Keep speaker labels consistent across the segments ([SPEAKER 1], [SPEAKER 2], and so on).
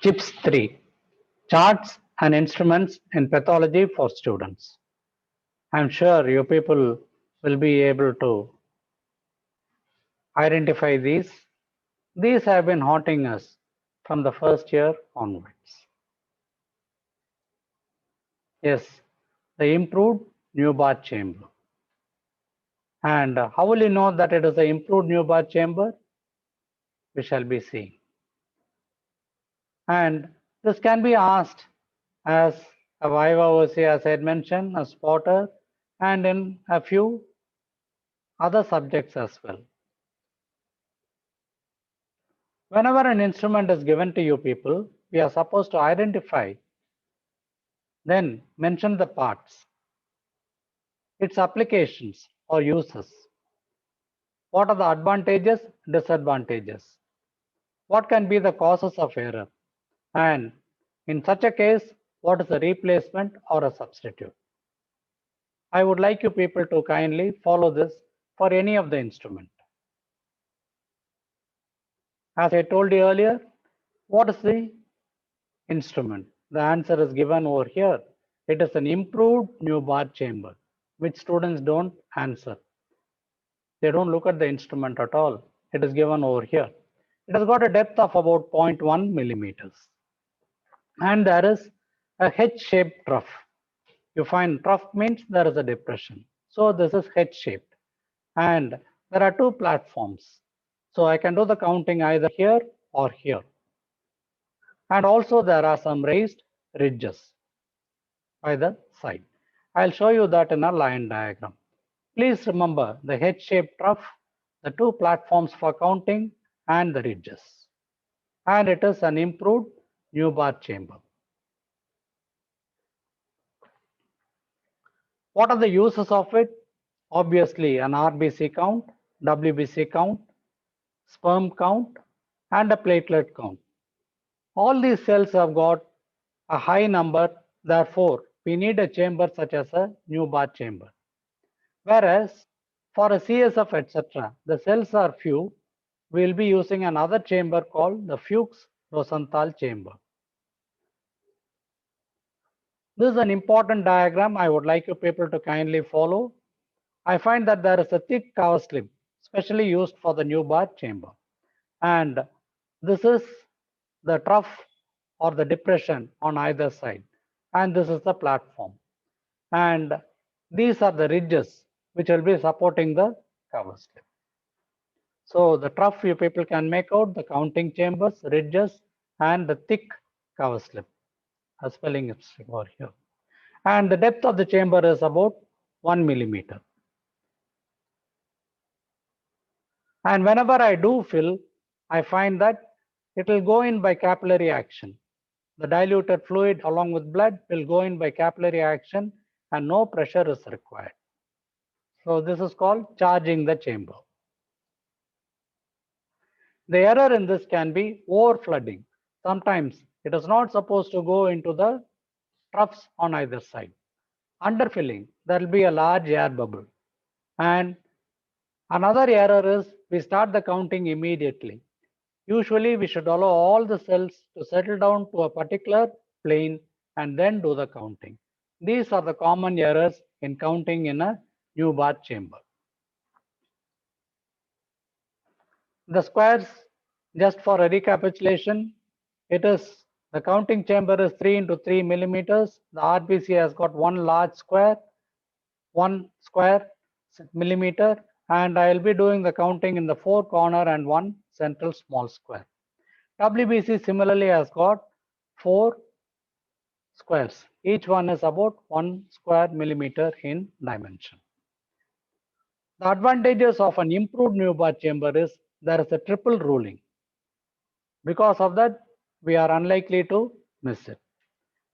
[SPEAKER 1] CHIPS 3 Charts and Instruments in Pathology for Students. I'm sure you people will be able to identify these. These have been haunting us from the first year onwards. Yes, the improved Newbarth chamber. And how will you know that it is the improved Newbarth chamber? We shall be seeing. And this can be asked as a Viva OC, as I had mentioned, a spotter, and in a few other subjects as well. Whenever an instrument is given to you people, we are supposed to identify, then mention the parts, its applications or uses. What are the advantages, disadvantages? What can be the causes of error? And in such a case, what is a replacement or a substitute? I would like you people to kindly follow this for any of the instrument. As I told you earlier, what is the instrument? The answer is given over here. It is an improved Newbarth chamber, which students don't answer. They don't look at the instrument at all. It is given over here. It has got a depth of about 0.1 millimeters. And there is a H-shaped trough. You find trough means there is a depression. So this is H-shaped. And there are two platforms. So I can do the counting either here or here. And also there are some raised ridges by the side. I'll show you that in a line diagram. Please remember the H-shaped trough, the two platforms for counting, and the ridges. And it is an improved Newbarth chamber. What are the uses of it? Obviously, an RBC count, WBC count, sperm count, and a platelet count. All these cells have got a high number, therefore, we need a chamber such as a Newbarth chamber. Whereas for a CSF, etc., the cells are few, we will be using another chamber called the Fuchs Rosenthal chamber. This is an important diagram I would like you people to kindly follow. I find that there is a thick cover slip, specially used for the Newbarth chamber. And this is the trough or the depression on either side. And this is the platform. And these are the ridges which will be supporting the cover slip. So the trough you people can make out the counting chambers, ridges, and the thick cover slip. A spelling is over here. And the depth of the chamber is about 1 millimeter. And whenever I do fill, I find that it will go in by capillary action. The diluted fluid along with blood will go in by capillary action and no pressure is required. So this is called charging the chamber. The error in this can be overflooding. Sometimes it is not supposed to go into the troughs on either side. Underfilling, there will be a large air bubble. And another error is we start the counting immediately. Usually we should allow all the cells to settle down to a particular plane and then do the counting. These are the common errors in counting in a Newbarth chamber. The squares, just for a recapitulation, it is the counting chamber is 3 into 3 millimeters. The RBC has got one large square, 1 square millimeter, and I will be doing the counting in the 4 corner and 1 central small square. WBC similarly has got 4 squares. Each one is about 1 square millimeter in dimension. The advantages of an improved Newbarth chamber is there is a triple ruling. Because of that, we are unlikely to miss it.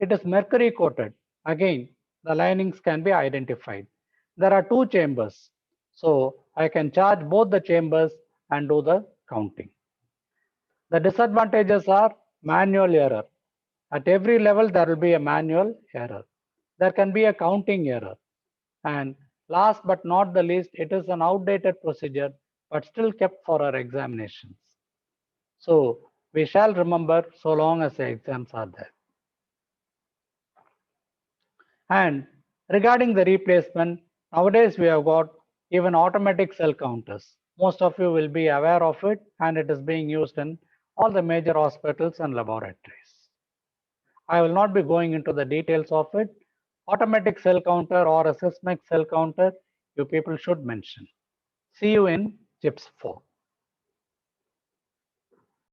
[SPEAKER 1] It is mercury coated. Again, the linings can be identified. There are 2 chambers. So I can charge both the chambers and do the counting. The disadvantages are manual error. At every level, there will be a manual error. There can be a counting error. And last but not the least, it is an outdated procedure, but still kept for our examinations. So we shall remember so long as the exams are there. And regarding the replacement, nowadays we have got even automatic cell counters. Most of you will be aware of it, and it is being used in all the major hospitals and laboratories. I will not be going into the details of it. Automatic cell counter or a Sysmex cell counter, you people should mention. See you in CHIPS 4.